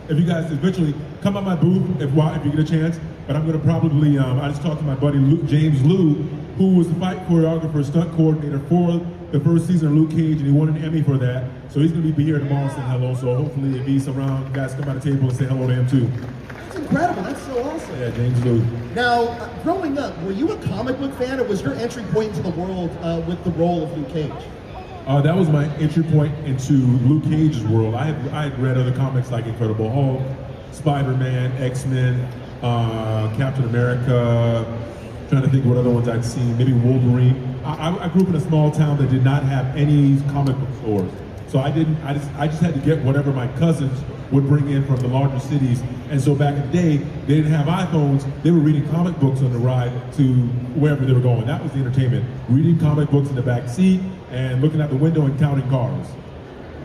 [SPEAKER 11] if you guys eventually come by my booth if you get a chance, but I'm gonna probably, I just talked to my buddy James Liu, who was the fight choreographer, stunt coordinator for the first season of Luke Cage, and he won an Emmy for that. So he's gonna be here tomorrow saying hello. So hopefully if he's around, you guys come by the table and say hello to him too.
[SPEAKER 3] That's incredible, that's so awesome.
[SPEAKER 11] Yeah, James Liu.
[SPEAKER 3] Now, growing up, were you a comic book fan, or was your entry point into the world with the role of Luke Cage?
[SPEAKER 11] That was my entry point into Luke Cage's world. I had read other comics like Incredible Hulk, Spider-Man, X-Men, Captain America, trying to think what other ones I'd seen, maybe Wolverine. I grew up in a small town that did not have any comic book stores. So I just had to get whatever my cousins would bring in from the larger cities. And so back in the day, they didn't have iPhones, they were reading comic books on the ride to wherever they were going. That was the entertainment. Reading comic books in the back seat and looking out the window and counting cars.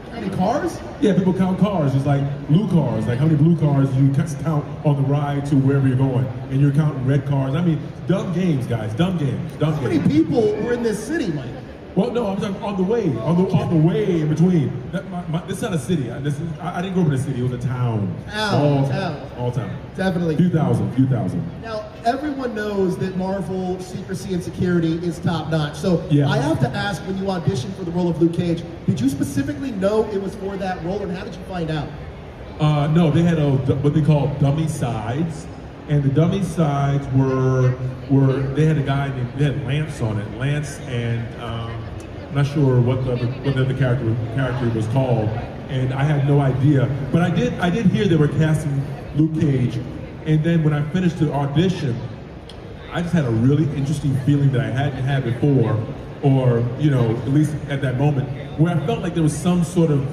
[SPEAKER 3] Counting cars?
[SPEAKER 11] Yeah, people count cars, just like blue cars. Like how many blue cars do you count on the ride to wherever you're going? And you're counting red cars. I mean, dumb games, guys, dumb games.
[SPEAKER 3] How many people were in this city, Mike?
[SPEAKER 11] Well, no, I'm talking on the way in between. This is not a city. I didn't grow up in a city. It was a town. All town.
[SPEAKER 3] Definitely.
[SPEAKER 11] Few thousand.
[SPEAKER 3] Now, everyone knows that Marvel secrecy and security is top notch. So
[SPEAKER 11] yeah.
[SPEAKER 3] I have to ask, when you auditioned for the role of Luke Cage, did you specifically know it was for that role, and how did you find out?
[SPEAKER 11] No, they had what they call dummy sides. And the dummy sides were they had a guy named, they had Lance on it. Lance and I'm not sure what the other character was called, and I had no idea. But I did hear they were casting Luke Cage, and then when I finished the audition, I just had a really interesting feeling that I hadn't had before, or at least at that moment, where I felt like there was some sort of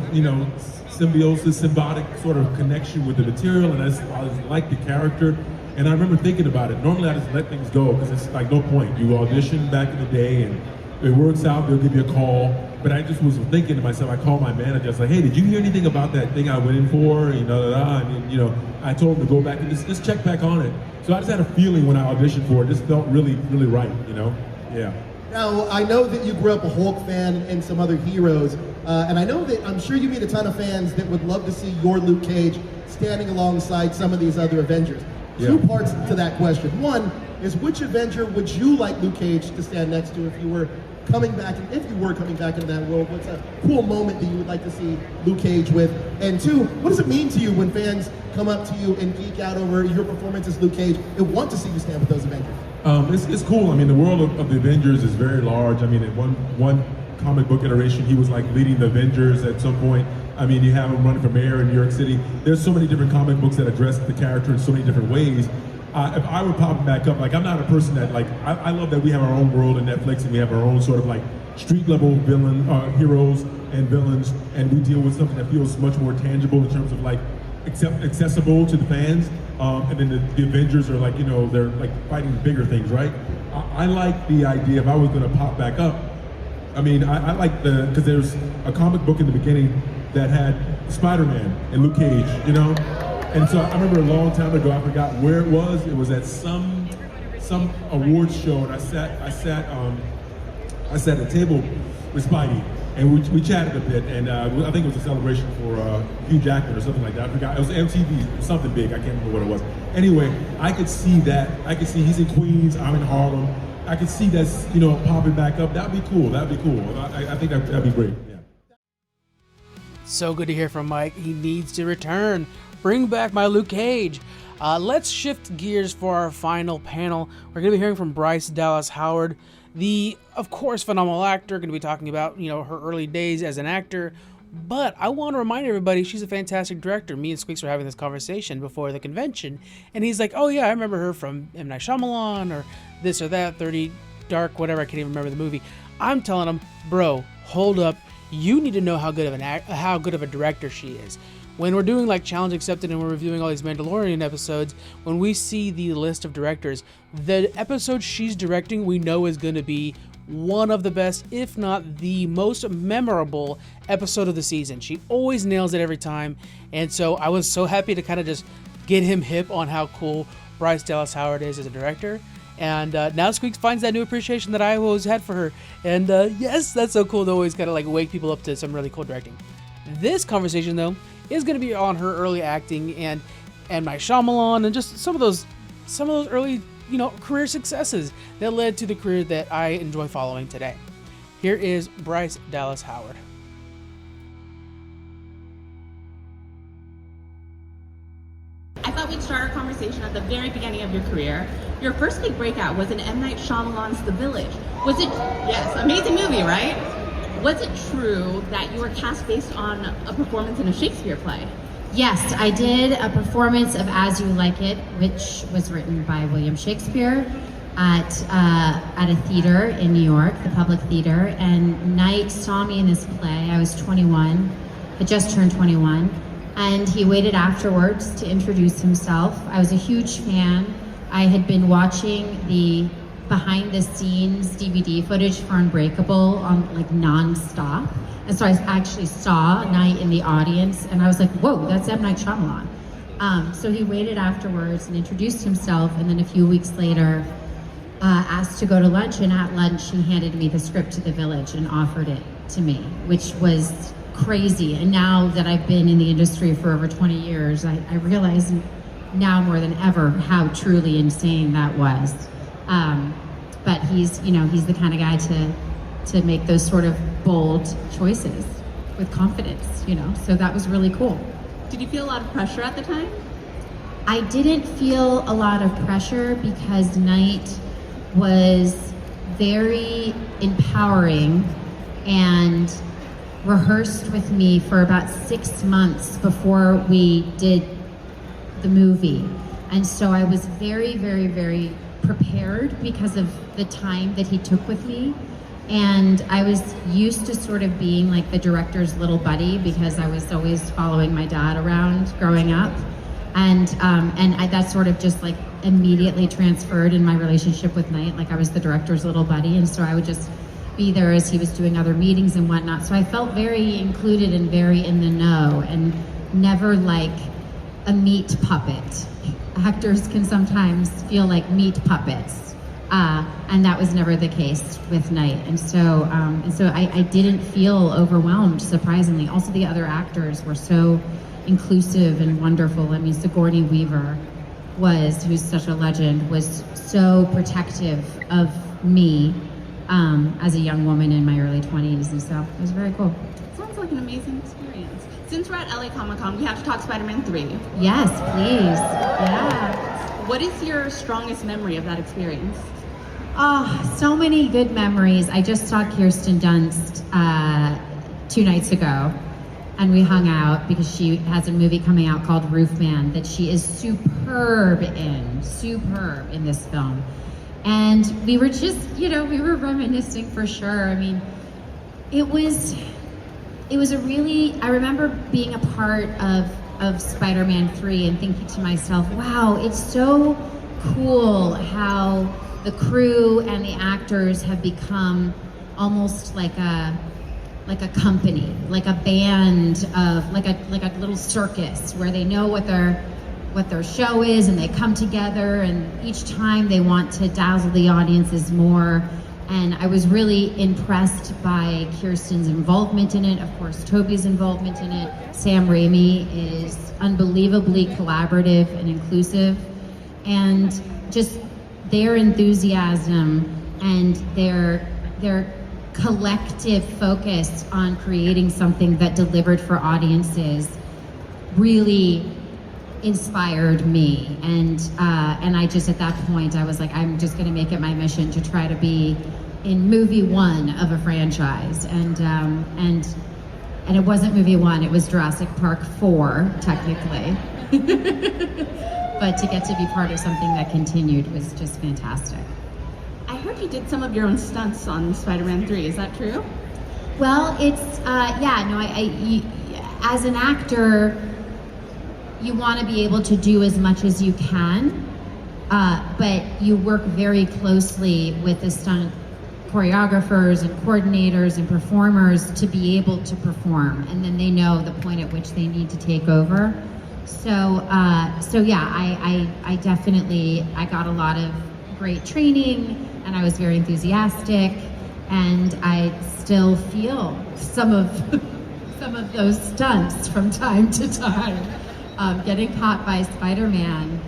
[SPEAKER 11] symbiosis, symbiotic sort of connection with the material, and I just liked the character. And I remember thinking about it. Normally I just let things go because it's like no point. You audition back in the day and it works out, they'll give you a call. But I just was thinking to myself, I called my manager, I was like, hey, did you hear anything about that thing I went in for? And I told him to go back and just check back on it. So I just had a feeling when I auditioned for it, it just felt really, really right, Yeah.
[SPEAKER 3] Now, I know that you grew up a Hulk fan and some other heroes, and I know that I'm sure you meet a ton of fans that would love to see your Luke Cage standing alongside some of these other Avengers. Two parts to that question. One is, which Avenger would you like Luke Cage to stand next to if you were coming back, and if you were coming back into that world, what's a cool moment that you would like to see Luke Cage with? And two, what does it mean to you when fans come up to you and geek out over your performance as Luke Cage and want to see you stand with those Avengers?
[SPEAKER 11] It's cool. I mean, the world of the Avengers is very large. I mean, in one comic book iteration, he was like leading the Avengers at some point. I mean, you have him running for mayor in New York City. There's so many different comic books that address the character in so many different ways. If I were popping back up, like, I'm not a person that, like, I love that we have our own world in Netflix and we have our own sort of like street level heroes and villains, and we deal with something that feels much more tangible in terms of like accessible to the fans. And then the Avengers are like, you know, they're like fighting bigger things, right? I like the idea, if I was gonna pop back up, I mean, I like because there's a comic book in the beginning that had Spider-Man and Luke Cage, you know? And so I remember a long time ago, I forgot where it was. It was at some awards show, and I sat at a table with Spidey, and we chatted a bit, and I think it was a celebration for Hugh Jackman or something like that. I forgot. It was MTV, something big. I can't remember what it was. Anyway, I could see that. I could see he's in Queens, I'm in Harlem. I could see that's, you know, popping back up. That'd be cool. That'd be cool. I think that'd be great. Yeah.
[SPEAKER 1] So good to hear from Mike. He needs to return. Bring back my Luke Cage. Let's shift gears for our final panel. We're going to be hearing from Bryce Dallas Howard, the, of course, phenomenal actor. Going to be talking about, you know, her early days as an actor. But I want to remind everybody she's a fantastic director. Me and Squeaks were having this conversation before the convention, and he's like, "Oh yeah, I remember her from M. Night Shyamalan or this or that, 30 Dark, whatever. I can't even remember the movie." I'm telling him, bro, hold up. You need to know how good of a director she is. When we're doing like Challenge Accepted and we're reviewing all these Mandalorian episodes, when we see the list of directors, the episode she's directing we know is going to be one of the best, if not the most memorable episode of the season. She always nails it every time, and so I was so happy to kind of just get him hip on how cool Bryce Dallas Howard is as a director. And now Squeaks finds that new appreciation that I always had for her. And yes, that's so cool to always kind of like wake people up to some really cool directing. This conversation, though, is going to be on her early acting and my Shyamalan and just some of those early, you know, career successes that led to the career that I enjoy following today. Here is Bryce Dallas Howard.
[SPEAKER 12] I thought we'd start our conversation at the very beginning of your career. Your first big breakout was in M. Night Shyamalan's The Village. Was it, yes, amazing movie, right? Was it true that you were cast based on a performance in a Shakespeare play?
[SPEAKER 5] Yes, I did a performance of As You Like It, which was written by William Shakespeare at a theater in New York, the Public Theater. And Knight saw me in this play. I was 21, had just turned 21. And he waited afterwards to introduce himself. I was a huge fan. I had been watching the behind the scenes DVD footage for Unbreakable on like non-stop. And so I actually saw Knight in the audience and I was like, whoa, that's M. Night Shyamalan. So he waited afterwards and introduced himself, and then a few weeks later asked to go to lunch, and at lunch he handed me the script to The Village and offered it to me, which was crazy. And now that I've been in the industry for over 20 years, I realize now more than ever how truly insane that was. But he's the kind of guy to make those sort of bold choices with confidence, you know, so that was really cool.
[SPEAKER 12] Did you feel a lot of pressure at the time?
[SPEAKER 5] I didn't feel a lot of pressure because Knight was very empowering and rehearsed with me for about 6 months before we did the movie. And so I was very, very, very prepared because of the time that he took with me. And I was used to sort of being like the director's little buddy because I was always following my dad around growing up. And that sort of just like immediately transferred in my relationship with Knight. Like I was the director's little buddy, and so I would just be there as he was doing other meetings and whatnot. So I felt very included and very in the know, and never like a meat puppet. Actors can sometimes feel like meat puppets, and that was never the case with Knight. And so I didn't feel overwhelmed, surprisingly. Also, the other actors were so inclusive and wonderful. I mean, Sigourney Weaver who's such a legend, was so protective of me.
[SPEAKER 10] as a young woman in my early 20s, and so it was very cool.
[SPEAKER 12] Sounds like an amazing experience. Since we're at LA Comic-Con, we have to talk Spider-Man 3.
[SPEAKER 10] Yes, please. Yeah.
[SPEAKER 12] What is your strongest memory of that experience?
[SPEAKER 10] Oh, so many good memories. I just saw Kirsten Dunst 2 nights ago, and we hung out because she has a movie coming out called Roofman that she is superb in this film. And we were just, we were reminiscing for sure. I mean, it was a really, I remember being a part of Spider-Man 3 and thinking to myself, wow, it's so cool how the crew and the actors have become almost like a company, like a band of, like a little circus where they know what their show is and they come together, and each time they want to dazzle the audiences more. And I was really impressed by Kirsten's involvement in it, of course Tobey's involvement in it. Sam Raimi is unbelievably collaborative and inclusive, and just their enthusiasm and their collective focus on creating something that delivered for audiences really inspired me. And I just, at that point, I was like, I'm just gonna make it my mission to try to be in movie 1 of a franchise. And it wasn't movie 1, it was Jurassic Park 4, technically. But to get to be part of something that continued was just fantastic.
[SPEAKER 12] I heard you did some of your own stunts on Spider-Man 3, is that true?
[SPEAKER 10] Well, it's, as an actor, you want to be able to do as much as you can, but you work very closely with the stunt choreographers and coordinators and performers to be able to perform, and then they know the point at which they need to take over. So yeah, I definitely, I got a lot of great training, and I was very enthusiastic, and I still feel some of those stunts from time to time. Getting caught by Spider-Man,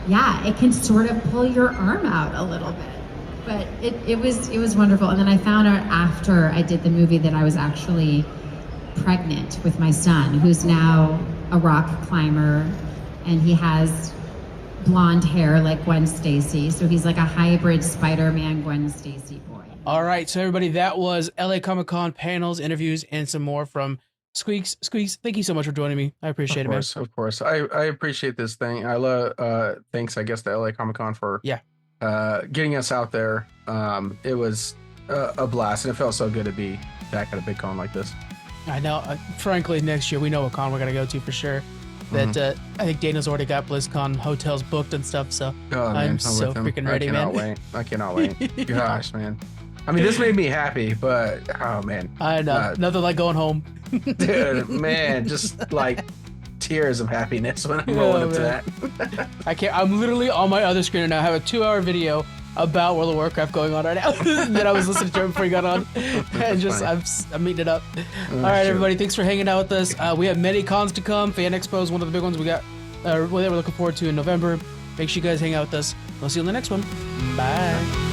[SPEAKER 10] it can sort of pull your arm out a little bit. But it was wonderful. And then I found out after I did the movie that I was actually pregnant with my son, who's now a rock climber, and he has blonde hair like Gwen Stacy. So he's like a hybrid Spider-Man Gwen Stacy boy.
[SPEAKER 1] All right, so everybody, that was LA Comic-Con panels, interviews, and some more from Squeaks. Squeaks, thank you so much for joining me. I appreciate it, man.
[SPEAKER 2] Of course. I appreciate this thing. I love, thanks, I guess, to LA Comic-Con for getting us out there. It was a blast, and it felt so good to be back at a big con like this.
[SPEAKER 1] I know. Frankly, next year, we know what con we're going to go to for sure. That I think Dana's already got BlizzCon hotels booked and stuff, so I'm so freaking ready, man.
[SPEAKER 2] I cannot wait. Gosh, man. I mean, this made me happy, but, oh, man.
[SPEAKER 1] I know. Nothing like going home.
[SPEAKER 2] Dude, man, just like tears of happiness when I'm rolling up to that.
[SPEAKER 1] I can't. I'm literally on my other screen now. I have a 2-hour video about World of Warcraft going on right now that I was listening to before you got on, and just I'm eating it up. All right, everybody, thanks for hanging out with us. We have many cons to come. Fan Expo is one of the big ones we got. That we're looking forward to in November. Make sure you guys hang out with us. We'll see you on the next one. Bye.